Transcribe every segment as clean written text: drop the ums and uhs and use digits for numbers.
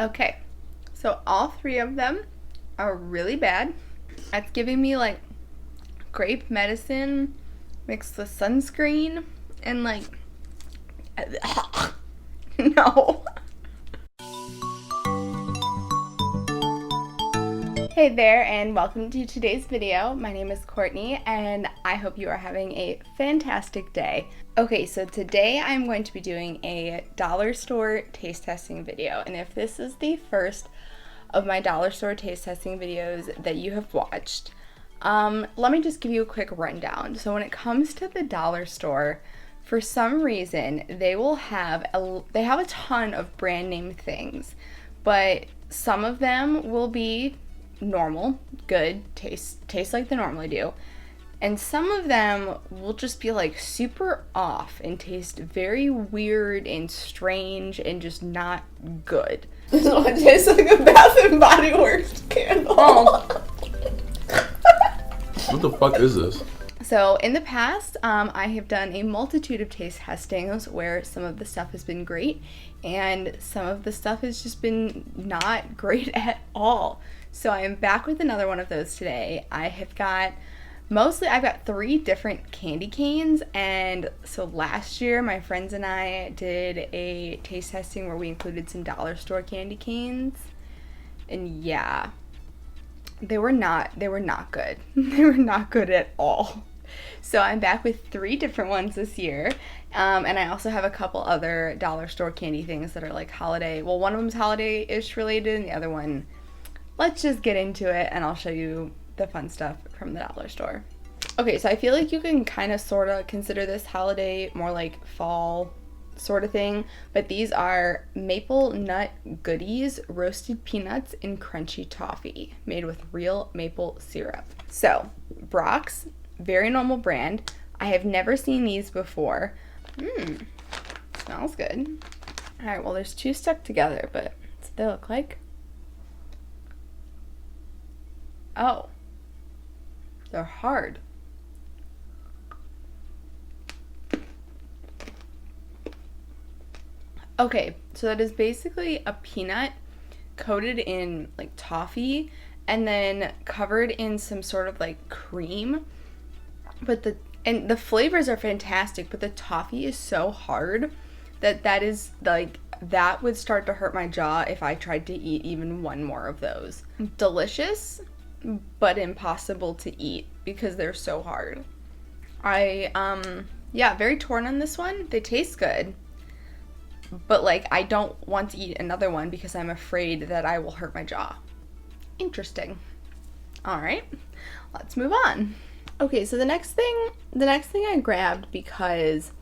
Okay, so all three of them are really bad. That's giving me like grape medicine mixed with sunscreen and like no. Hey there and welcome to today's video. My name is Courtney and I hope you are having a fantastic day. Okay, so today I'm going to be doing a dollar store taste testing video, and if this is the first of my dollar store taste testing videos that you have watched, let me just give you a quick rundown. So when it comes to the dollar store, for some reason they have a ton of brand name things, but some of them will be normal, good, taste like they normally do. And some of them will just be like super off and taste very weird and strange and just not good. This one tastes like a Bath and Body Works candle. Oh. What the fuck is this? So in the past, I have done a multitude of taste testings where some of the stuff has been great and some of the stuff has just been not great at all. So I am back with another one of those today. I've got 3 different candy canes, and so last year my friends and I did a taste testing where we included some dollar store candy canes, and yeah, they were not good. They were not good at all. So I'm back with 3 different ones this year, and I also have a couple other dollar store candy things that are like holiday. Well, one of them's holiday-ish related, and the other one, let's just get into it and I'll show you the fun stuff from the dollar store. Okay, so I feel like you can kind of sort of consider this holiday more like fall sort of thing, but these are maple nut goodies, roasted peanuts and crunchy toffee made with real maple syrup. So Brock's, very normal brand. I have never seen these before. Smells good. All right, well, there's 2 stuck together, but that's what they look like. Oh, they're hard. Okay, so that is basically a peanut coated in like toffee and then covered in some sort of like cream. But the flavors are fantastic, but the toffee is so hard that is like, that would start to hurt my jaw if I tried to eat even one more of those. Delicious, but impossible to eat because they're so hard. Yeah, very torn on this one. They taste good, but like I don't want to eat another one because I'm afraid that I will hurt my jaw. Interesting. All right, let's move on. Okay, so the next thing I grabbed, because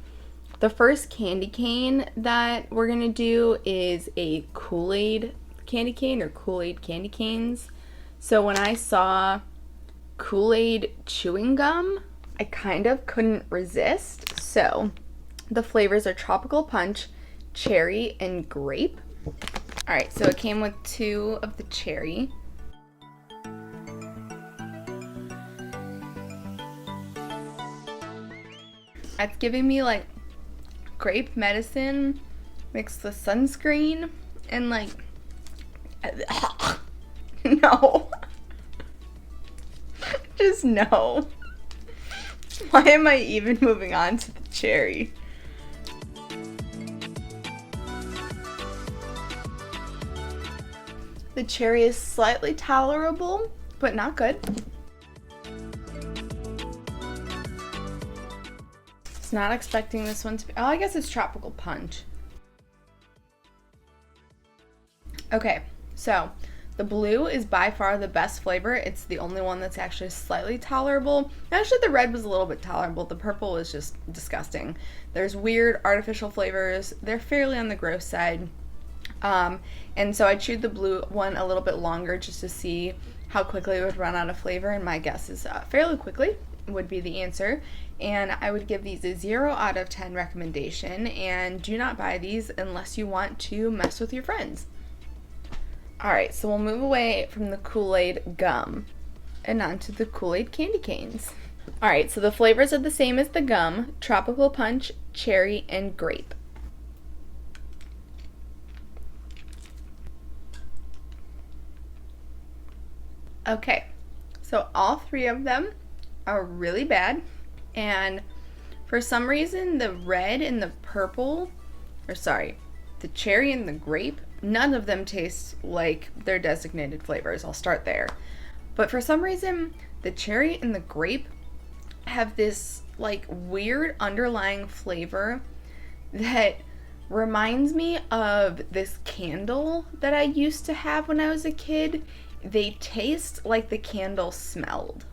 the first candy cane that we're gonna do is a KoolAid candy cane, or KoolAid candy canes. So when I saw KoolAid chewing gum, I kind of couldn't resist. So the flavors are tropical punch, cherry, and grape. All right, so it came with 2 of the cherry. That's giving me like grape medicine mixed with sunscreen and like no. Just no. Why am I even moving on to the cherry? The cherry is slightly tolerable, but not good. Was not expecting this one to be, oh, I guess it's tropical punch. Okay, so the blue is by far the best flavor. It's the only one that's actually slightly tolerable. Actually, the red was a little bit tolerable. The purple is just disgusting. There's weird artificial flavors. They're fairly on the gross side. And so I chewed the blue one a little bit longer just to see how quickly it would run out of flavor, and my guess is fairly quickly would be the answer. And I would give these a 0 out of 10 recommendation, and do not buy these unless you want to mess with your friends. Alright, so we'll move away from the KoolAid gum and onto the KoolAid candy canes. Alright, so the flavors are the same as the gum: tropical punch, cherry, and grape. Okay, so all three of them are really bad, and for some reason the red and the purple, or sorry, the cherry and the grape, none of them taste like their designated flavors. I'll start there. But for some reason, the cherry and the grape have this like weird underlying flavor that reminds me of this candle that I used to have when I was a kid. They taste like the candle smelled.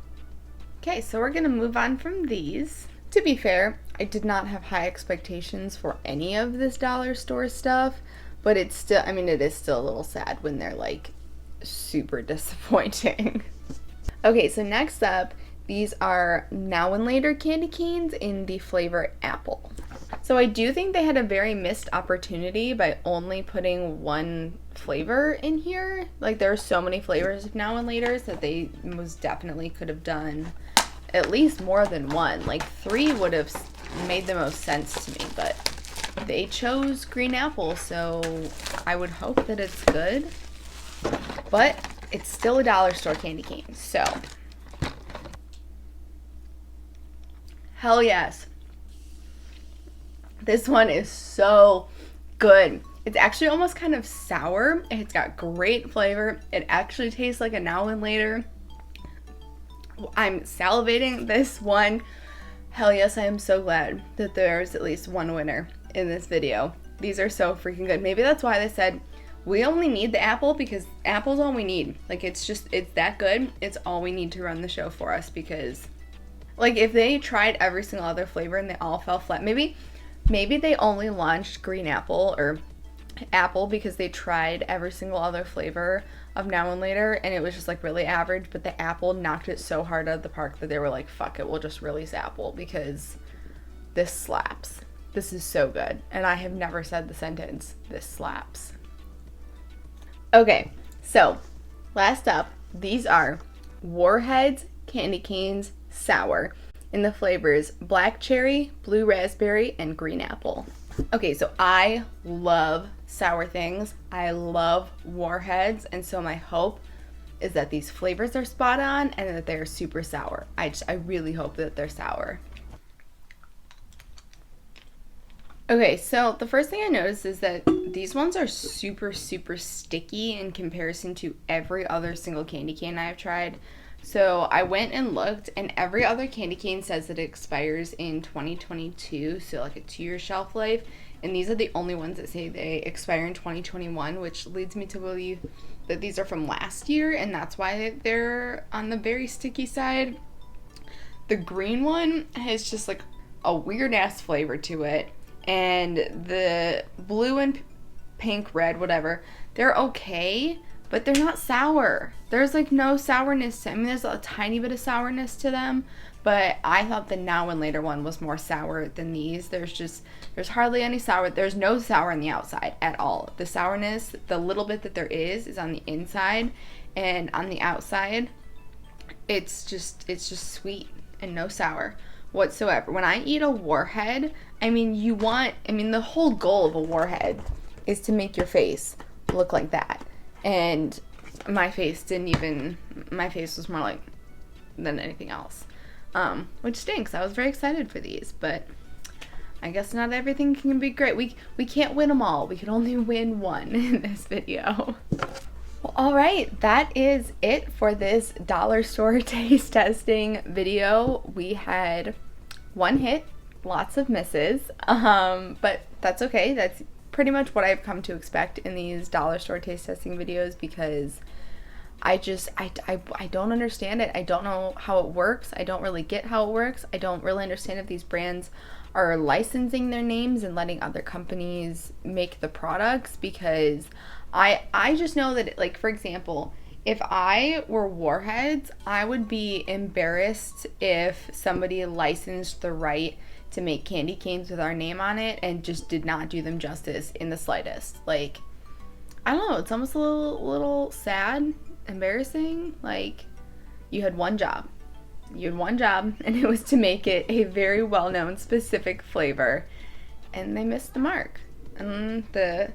Okay, so we're gonna move on from these. To be fair, I did not have high expectations for any of this dollar store stuff, but it's still, I mean, it is still a little sad when they're like super disappointing. Okay, so next up, these are Now and Later candy canes in the flavor apple. So I do think they had a very missed opportunity by only putting one flavor in here. Like, there are so many flavors of Now and Laters that they most definitely could have done at least more than one. Like, 3 would have made the most sense to me, but they chose green apple, so I would hope that it's good. But it's still a dollar store candy cane, so hell yes. This one is so good. It's actually almost kind of sour. It's got great flavor. It actually tastes like a Now and Later. I'm salivating this one. Hell yes, I am so glad that there's at least one winner in this video. These are so freaking good. Maybe that's why they said we only need the apple, because apple's all we need. Like, it's that good. It's all we need to run the show for us, because like if they tried every single other flavor and they all fell flat, maybe they only launched green apple or apple because they tried every single other flavor of Now and Later and it was just like really average, but the apple knocked it so hard out of the park that they were like, fuck it, we'll just release apple because this slaps. This is so good. And I have never said the sentence, this slaps. Okay, so last up, these are Warheads candy canes sour in the flavors black cherry, blue raspberry, and green apple. Okay, so I love sour things. I love Warheads, and so my hope is that these flavors are spot on and that they're super sour. I really hope that they're sour. Okay, so the first thing I noticed is that these ones are super, super sticky in comparison to every other single candy cane I've tried. So I went and looked, and every other candy cane says that it expires in 2022, so like a 2-year shelf life. And these are the only ones that say they expire in 2021, which leads me to believe that these are from last year, and that's why they're on the very sticky side. The green one has just like a weird-ass flavor to it. And the blue and pink, red, whatever, they're okay, but they're not sour. There's like no sourness to, I mean, there's a tiny bit of sourness to them, but I thought the Now and Later one was more sour than these. There's hardly any sour. There's no sour on the outside at all. The sourness, the little bit that there is on the inside, and on the outside, it's just sweet and no sour whatsoever. When I eat a Warhead, I mean, the whole goal of a Warhead is to make your face look like that. And my face was more like than anything else. Which stinks. I was very excited for these, but I guess not everything can be great. We can't win them all. We can only win one in this video. Well, alright, that is it for this dollar store taste testing video. We had one hit, lots of misses, but that's okay. That's pretty much what I've come to expect in these dollar store taste testing videos, because I don't understand it. I don't know how it works. I don't really get how it works. I don't really understand if these brands are licensing their names and letting other companies make the products, because I just know that, like, for example, if I were Warheads, I would be embarrassed if somebody licensed the right to make candy canes with our name on it and just did not do them justice in the slightest. Like, I don't know, it's almost a little sad, embarrassing. Like, you had one job, and it was to make it a very well-known specific flavor, and they missed the mark. And the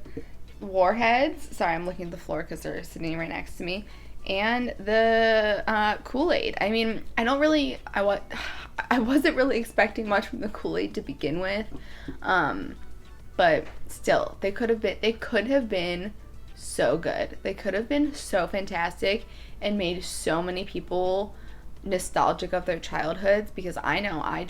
Warheads, sorry, I'm looking at the floor because they're sitting right next to me. and the Kool-Aid. I mean, I wasn't really expecting much from the Kool-Aid to begin with, but still, they could have been so good. They could have been so fantastic and made so many people nostalgic of their childhoods, because I know I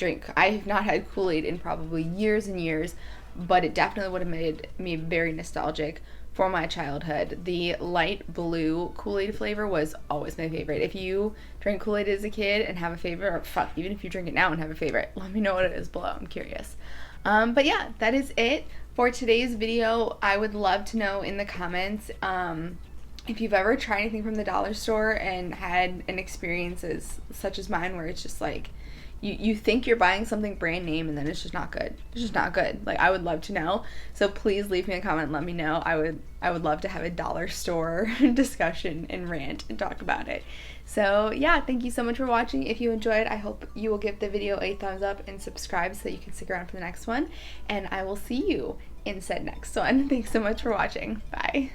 have not had Kool-Aid in probably years and years, but it definitely would have made me very nostalgic for my childhood. The light blue Kool-Aid flavor was always my favorite. If you drank Kool-Aid as a kid and have a favorite, or fuck, even if you drink it now and have a favorite, let me know what it is below. I'm curious. But yeah, that is it for today's video. I would love to know in the comments if you've ever tried anything from the dollar store and had an experience such as mine, where it's just like you think you're buying something brand name and then it's just not good. It's just not good. Like, I would love to know. So please leave me a comment and let me know. I would love to have a dollar store discussion and rant and talk about it. So yeah, thank you so much for watching. If you enjoyed, I hope you will give the video a thumbs up and subscribe so that you can stick around for the next one. And I will see you in said next one. Thanks so much for watching. Bye.